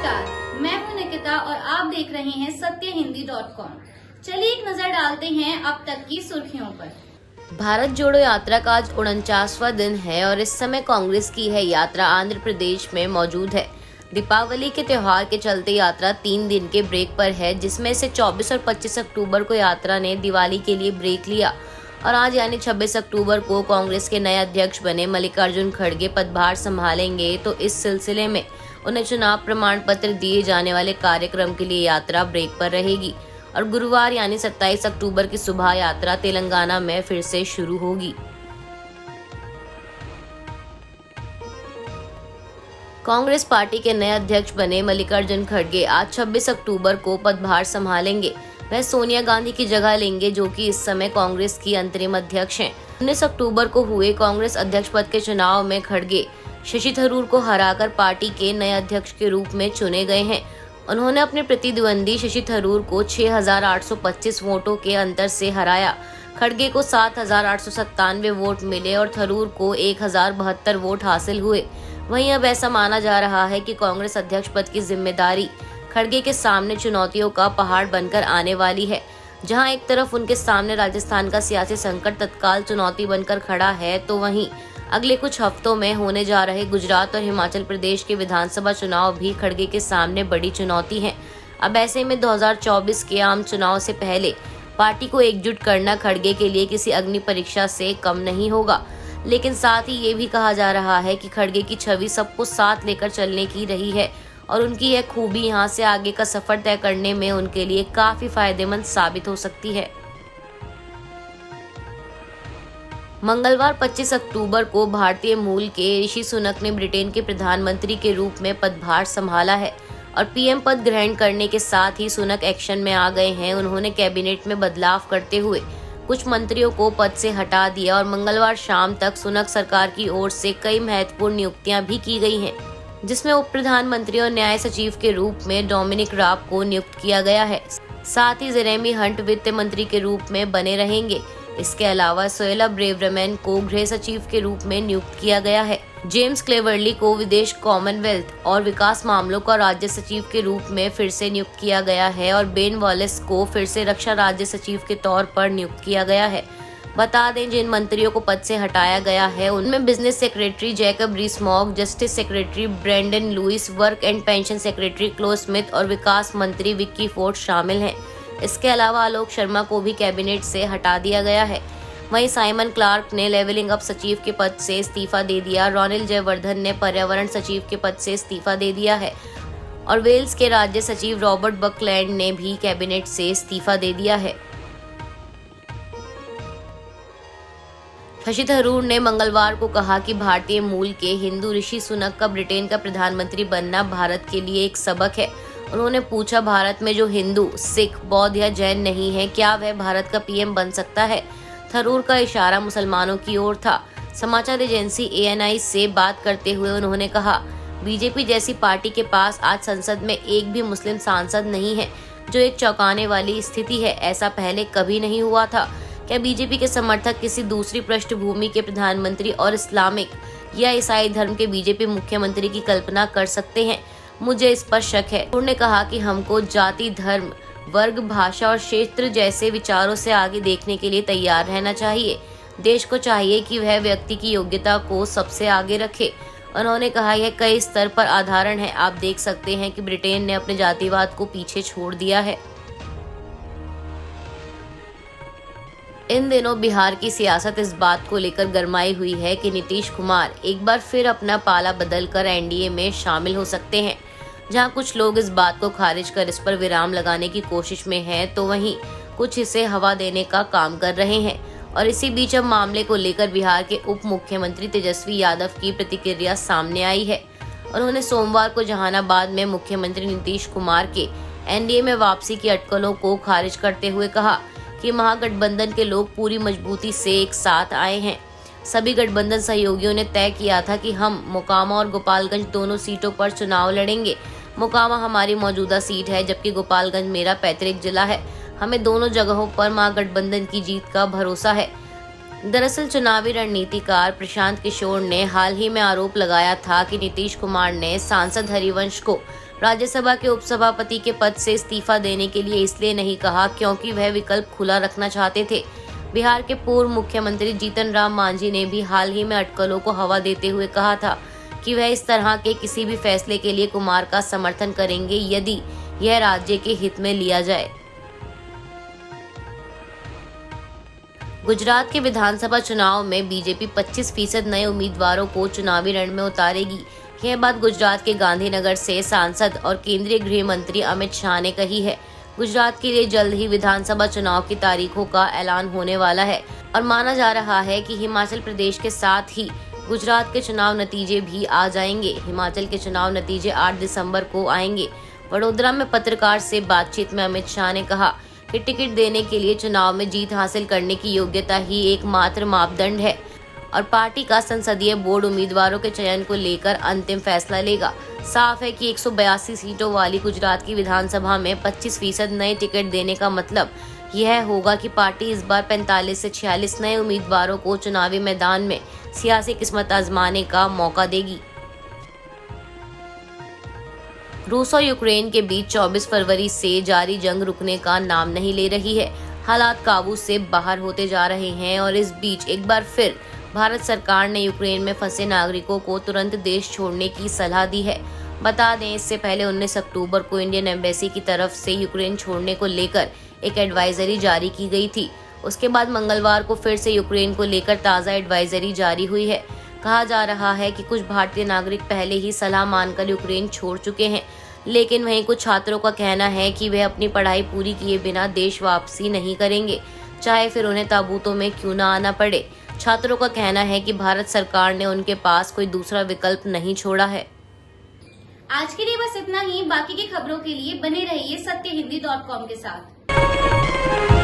नमस्कार, मैं हूं निकिता और आप देख रहे हैं सत्यहिंदी.com। चलिए एक नजर डालते हैं अब तक की सुर्खियों पर। भारत जोड़ो यात्रा का आज 49वां दिन है और इस समय कांग्रेस की है यात्रा आंध्र प्रदेश में मौजूद है। दीपावली के त्योहार के चलते यात्रा 3 दिन के ब्रेक पर है, जिसमें से 24 और 25 अक्टूबर को यात्रा ने दिवाली के लिए ब्रेक लिया और आज यानी 26 अक्टूबर को कांग्रेस के नए अध्यक्ष बने मल्लिकार्जुन खड़गे पदभार संभालेंगे। तो इस सिलसिले में उन्हें चुनाव प्रमाण पत्र दिए जाने वाले कार्यक्रम के लिए यात्रा ब्रेक पर रहेगी और गुरुवार यानी 27 अक्टूबर की सुबह यात्रा तेलंगाना में फिर से शुरू होगी। कांग्रेस पार्टी के नए अध्यक्ष बने मल्लिकार्जुन खड़गे आज 26 अक्टूबर को पदभार संभालेंगे। वह सोनिया गांधी की जगह लेंगे, जो कि इस समय कांग्रेस की अंतरिम अध्यक्ष हैं। 19 अक्टूबर को हुए कांग्रेस अध्यक्ष पद के चुनाव में खड़गे शशि थरूर को हराकर पार्टी के नए अध्यक्ष के रूप में चुने गए हैं। उन्होंने अपने प्रतिद्वंदी शशि थरूर को 6,825 वोटों के अंतर से हराया। खड़गे को 7,897 वोट मिले और थरूर को 1,072 वोट हासिल हुए। वहीं अब ऐसा माना जा रहा है कि कांग्रेस अध्यक्ष पद की जिम्मेदारी खड़गे के सामने चुनौतियों का पहाड़ बनकर आने वाली है। जहां एक तरफ उनके सामने राजस्थान का सियासी संकट तत्काल चुनौती बनकर खड़ा है, तो वहीं अगले कुछ हफ्तों में होने जा रहे गुजरात और हिमाचल प्रदेश के विधानसभा चुनाव भी खड़गे के सामने बड़ी चुनौती हैं। अब ऐसे में 2024 के आम चुनाव से पहले पार्टी को एकजुट करना खड़गे के लिए किसी अग्नि परीक्षा से कम नहीं होगा। लेकिन साथ ही ये भी कहा जा रहा है कि खड़गे की छवि सबको साथ लेकर चलने की रही है और उनकी यह खूबी यहाँ से आगे का सफर तय करने में उनके लिए काफी फायदेमंद साबित हो सकती है। मंगलवार 25 अक्टूबर को भारतीय मूल के ऋषि सुनक ने ब्रिटेन के प्रधानमंत्री के रूप में पदभार संभाला है और पीएम पद ग्रहण करने के साथ ही सुनक एक्शन में आ गए हैं। उन्होंने कैबिनेट में बदलाव करते हुए कुछ मंत्रियों को पद से हटा दिया और मंगलवार शाम तक सुनक सरकार की ओर से कई महत्वपूर्ण नियुक्तियां भी की गई हैं, जिसमें उप प्रधानमंत्री और न्याय सचिव के रूप में डोमिनिक राब को नियुक्त किया गया है। साथ ही जेरेमी हंट वित्त मंत्री के रूप में बने रहेंगे। इसके अलावा सोएला ब्रेवरमैन को गृह सचिव के रूप में नियुक्त किया गया है। जेम्स क्लेवर्ली को विदेश, कॉमनवेल्थ और विकास मामलों का राज्य सचिव के रूप में फिर से नियुक्त किया गया है और बेन वॉलेस को फिर से रक्षा राज्य सचिव के तौर पर नियुक्त किया गया है। बता दें, जिन मंत्रियों को पद से हटाया गया है उनमें business secretary Jacob Rees-Mogg, justice secretary Brandon Lewis, work and pension secretary क्लोज स्मिथ और विकास मंत्री विक्की फोर्ड शामिल हैं। इसके अलावा आलोक शर्मा को भी कैबिनेट से हटा दिया गया है। वहीं साइमन क्लार्क ने लेवलिंग अप सचिव के पद से इस्तीफा दे दिया। रोनिल जयवर्धन ने पर्यावरण सचिव के पद से इस्तीफा दे दिया है और वेल्स के राज्य सचिव रॉबर्ट बकलैंड ने भी कैबिनेट से इस्तीफा दे दिया है। शशि थरूर ने मंगलवार को कहा कि भारतीय मूल के हिंदू ऋषि सुनक का ब्रिटेन का प्रधानमंत्री बनना भारत के लिए एक सबक है। उन्होंने पूछा, भारत में जो हिंदू, सिख, बौद्ध या जैन नहीं है, क्या वह भारत का पीएम बन सकता है? थरूर का इशारा मुसलमानों की ओर था। समाचार एजेंसी ANI से बात करते हुए उन्होंने कहा, बीजेपी जैसी पार्टी के पास आज संसद में एक भी मुस्लिम सांसद नहीं है, जो एक चौंकाने वाली स्थिति है। ऐसा पहले कभी नहीं हुआ था। क्या बीजेपी के समर्थक किसी दूसरी पृष्ठभूमि के प्रधानमंत्री और इस्लामिक या ईसाई धर्म के बीजेपी मुख्यमंत्री की कल्पना कर सकते हैं? मुझे इस पर शक है। उन्होंने कहा कि हमको जाति, धर्म, वर्ग, भाषा और क्षेत्र जैसे विचारों से आगे देखने के लिए तैयार रहना चाहिए। देश को चाहिए कि वह व्यक्ति की योग्यता को सबसे आगे रखे। उन्होंने कहा, यह कई स्तर पर आधारण है। आप देख सकते हैं कि ब्रिटेन ने अपने जातिवाद को पीछे छोड़ दिया है। इन दिनों बिहार की सियासत इस बात को लेकर गरमाई हुई है कि नीतीश कुमार एक बार फिर अपना पाला बदलकर एनडीए में शामिल हो सकते हैं। जहां कुछ लोग इस बात को खारिज कर इस पर विराम लगाने की कोशिश में हैं, तो वहीं कुछ इसे हवा देने का काम कर रहे हैं। और इसी बीच अब मामले को लेकर बिहार के उप मुख्यमंत्री तेजस्वी यादव की प्रतिक्रिया सामने आई है। उन्होंने सोमवार को जहानाबाद में मुख्यमंत्री नीतीश कुमार के एनडीए में वापसी की अटकलों को खारिज करते हुए कहा कि महागठबंधन के लोग पूरी मजबूती से एक साथ आए हैं। सभी गठबंधन सहयोगियों ने तय किया था कि हम मोकामा और गोपालगंज दोनों सीटों पर चुनाव लड़ेंगे। मोकामा हमारी मौजूदा सीट है, जबकि गोपालगंज मेरा पैतृक जिला है। हमें दोनों जगहों पर महागठबंधन की जीत का भरोसा है। दरअसल चुनावी रणनीतिकार प्रशांत किशोर ने हाल ही में आरोप लगाया था कि नीतीश कुमार ने सांसद हरिवंश को राज्यसभा के उपसभापति के पद से इस्तीफा देने के लिए इसलिए नहीं कहा क्योंकि वह विकल्प खुला रखना चाहते थे। बिहार के पूर्व मुख्यमंत्री जीतन राम मांझी ने भी हाल ही में अटकलों को हवा देते हुए कहा था कि वह इस तरह के किसी भी फैसले के लिए कुमार का समर्थन करेंगे यदि यह राज्य के हित में लिया जाए। गुजरात के विधानसभा चुनाव में बीजेपी 25% नए उम्मीदवारों को चुनावी रण में उतारेगी। यह बात गुजरात के गांधीनगर से सांसद और केंद्रीय गृह मंत्री अमित शाह ने कही है। गुजरात के लिए जल्द ही विधानसभा चुनाव की तारीखों का ऐलान होने वाला है और माना जा रहा है कि हिमाचल प्रदेश के साथ ही गुजरात के चुनाव नतीजे भी आ जाएंगे। हिमाचल के चुनाव नतीजे 8 दिसंबर को आएंगे। वडोदरा में पत्रकार से बातचीत में अमित शाह ने कहा कि टिकट देने के लिए चुनाव में जीत हासिल करने की योग्यता ही एकमात्र मापदंड है और पार्टी का संसदीय बोर्ड उम्मीदवारों के चयन को लेकर अंतिम फैसला लेगा। साफ है कि 182 सीटों वाली गुजरात की विधानसभा में 25% नए टिकट देने का मतलब यह होगा कि पार्टी इस बार 45 से 46 नए उम्मीदवारों को चुनावी मैदान में सियासी किस्मत आजमाने का मौका देगी। रूस और यूक्रेन के बीच 24 फरवरी से जारी जंग रुकने का नाम नहीं ले रही है। हालात काबू से बाहर होते जा रहे हैं और इस बीच एक बार फिर भारत सरकार ने यूक्रेन में फंसे नागरिकों को तुरंत देश छोड़ने की सलाह दी है। बता दें, इससे पहले 19 अक्टूबर को इंडियन एम्बेसी की तरफ से यूक्रेन छोड़ने को लेकर एक एडवाइजरी जारी की गई थी। उसके बाद मंगलवार को फिर से यूक्रेन को लेकर ताज़ा एडवाइजरी जारी हुई है। कहा जा रहा है कि कुछ भारतीय नागरिक पहले ही सलाह मानकर यूक्रेन छोड़ चुके हैं, लेकिन वहीं कुछ छात्रों का कहना है कि वे अपनी पढ़ाई पूरी किए बिना देश वापसी नहीं करेंगे, चाहे फिर उन्हें ताबूतों में क्यों ना आना पड़े। छात्रों का कहना है कि भारत सरकार ने उनके पास कोई दूसरा विकल्प नहीं छोड़ा है। आज के लिए बस इतना ही। बाकी की खबरों के लिए बने रहिए सत्यहिंदी.com के साथ।